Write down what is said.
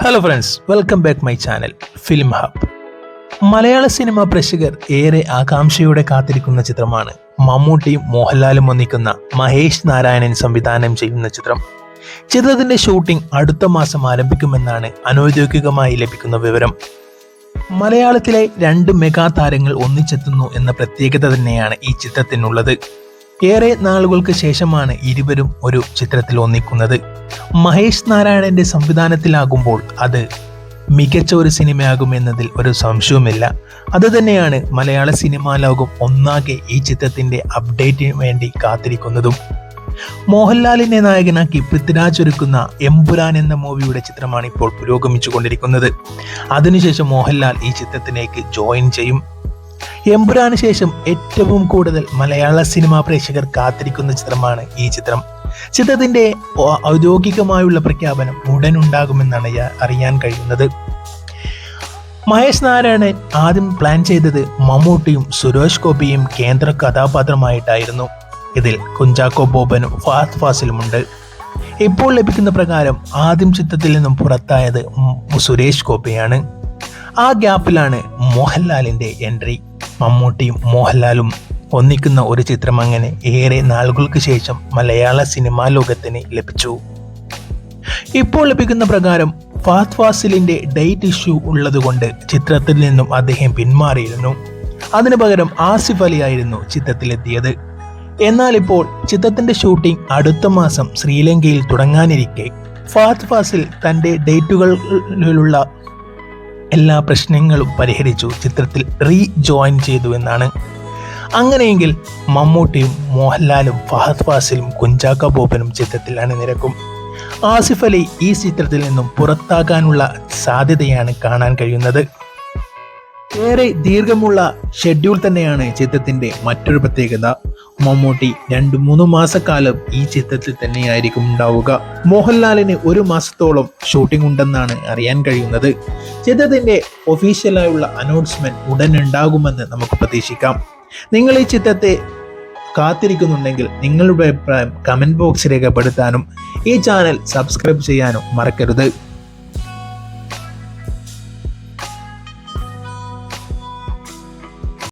Hello friends, welcome back my channel film hub. Malayala cinema പ്രേക്ഷകർ ഏറെ ആകാംക്ഷയോടെ കാത്തിരിക്കുന്ന ചിത്രമാണ് മമ്മൂട്ടിയും മോഹൻലാലും ഒന്നിക്കുന്ന മഹേഷ് നാരായണൻ സംവിധാനം ചെയ്യുന്ന ചിത്രം. ചിത്രത്തിന്റെ ഷൂട്ടിംഗ് അടുത്ത മാസം ആരംഭിക്കുമെന്നാണ് അനൗദ്യോഗികമായി ലഭിക്കുന്ന വിവരം. മലയാളത്തിലെ 2 മെഗാ താരങ്ങൾ ഒന്നിച്ചെത്തുന്നു എന്ന പ്രത്യേകത തന്നെയാണ് ഈ ചിത്രത്തിനുള്ളത്. ഏറെ നാളുകൾക്ക് ശേഷമാണ് ഇരുവരും ഒരു ചിത്രത്തിൽ ഒന്നിക്കുന്നത്. മഹേഷ് നാരായണന്റെ സംവിധാനത്തിലാകുമ്പോൾ അത് മികച്ച ഒരു സിനിമയാകുമെന്നതിൽ ഒരു സംശയവുമില്ല. അതുതന്നെയാണ് മലയാള സിനിമാ ലോകം ഒന്നാകെ ഈ ചിത്രത്തിന്റെ അപ്ഡേറ്റിന് വേണ്ടി കാത്തിരിക്കുന്നതും. മോഹൻലാലിനെ നായകനാക്കി പൃഥ്വിരാജ് ഒരുക്കുന്ന എമ്പുരാൻ എന്ന മൂവിയുടെ ചിത്രമാണ് ഇപ്പോൾ പുരോഗമിച്ചു കൊണ്ടിരിക്കുന്നത്. അതിനുശേഷം മോഹൻലാൽ ഈ ചിത്രത്തിലേക്ക് ജോയിൻ ചെയ്യും. എമ്പുരാന് ശേഷം ഏറ്റവും കൂടുതൽ മലയാള സിനിമാ പ്രേക്ഷകർ കാത്തിരിക്കുന്ന ചിത്രമാണ് ഈ ചിത്രം. ചിത്രത്തിന്റെ ഔദ്യോഗികമായുള്ള പ്രഖ്യാപനം ഉടൻ ഉണ്ടാകുമെന്നാണ് അറിയാൻ കഴിയുന്നത്. മഹേഷ് നാരായണൻ ആദ്യം പ്ലാൻ ചെയ്തത് മമ്മൂട്ടിയും സുരേഷ് ഗോപിയും കേന്ദ്ര കഥാപാത്രമായിട്ടായിരുന്നു. ഇതിൽ കുഞ്ചാക്കോ ബോബനും ഫഹദ് ഫാസിലുമുണ്ട്. ഇപ്പോൾ ലഭിക്കുന്ന പ്രകാരം ആദ്യം ചിത്രത്തിൽ നിന്നും പുറത്തായത് സുരേഷ് ഗോപിയാണ്. ആ ഗ്യാപ്പിലാണ് മോഹൻലാലിന്റെ എൻട്രി. മമ്മൂട്ടിയും മോഹൻലാലും ഒന്നിക്കുന്ന ഒരു ചിത്രം അങ്ങനെ ഏറെ നാളുകൾക്ക് ശേഷം മലയാള സിനിമാ ലോകത്തിന് ലഭിച്ചു. ഇപ്പോൾ ലഭിക്കുന്ന പ്രകാരം ഫഹദ് ഫാസിലിന്റെ ഡേറ്റ് ഇഷ്യൂ ഉള്ളതുകൊണ്ട് ചിത്രത്തിൽ നിന്നും അദ്ദേഹം പിന്മാറിയിരുന്നു. അതിനു പകരം ആസിഫ് അലി ആയിരുന്നു ചിത്രത്തിലെത്തിയത്. എന്നാൽ ഇപ്പോൾ ചിത്രത്തിന്റെ ഷൂട്ടിംഗ് അടുത്ത മാസം ശ്രീലങ്കയിൽ തുടങ്ങാനിരിക്കെ ഫഹദ് ഫാസിൽ തന്റെ ഡേറ്റുകളിലുള്ള എല്ലാ പ്രശ്നങ്ങളും പരിഹരിച്ചു ചിത്രത്തിൽ ജോയിൻ ചെയ്തു എന്നാണ്. അങ്ങനെയെങ്കിൽ മമ്മൂട്ടിയും മോഹൻലാലും ഫഹദ് ഫാസിലും കുഞ്ചാക്കോ ബോബനും ചിത്രത്തിൽ അണിനിരക്കും. ആസിഫ് അലി ഈ ചിത്രത്തിൽ നിന്നും പുറത്താകാനുള്ള സാധ്യതയാണ് കാണാൻ കഴിയുന്നത്. ഏറെ ദീർഘമുള്ള ഷെഡ്യൂൾ തന്നെയാണ് ചിത്രത്തിന്റെ മറ്റൊരു പ്രത്യേകത. മമ്മൂട്ടി 2-3 മാസക്കാലം ഈ ചിത്രത്തിൽ തന്നെയായിരിക്കും ഉണ്ടാവുക. മോഹൻലാലിന് 1 മാസത്തോളം ഷൂട്ടിംഗ് ഉണ്ടെന്നാണ് അറിയാൻ കഴിയുന്നത്. ചിത്രത്തിന്റെ ഒഫീഷ്യലായുള്ള അനൗൺസ്മെന്റ് ഉടൻ ഉണ്ടാകുമെന്ന് നമുക്ക് പ്രതീക്ഷിക്കാം. നിങ്ങൾ ഈ ചിത്രത്തെ കാത്തിരിക്കുന്നുണ്ടെങ്കിൽ നിങ്ങളുടെ അഭിപ്രായം കമന്റ് ബോക്സിൽ രേഖപ്പെടുത്താനും ഈ ചാനൽ സബ്സ്ക്രൈബ് ചെയ്യാനും മറക്കരുത്.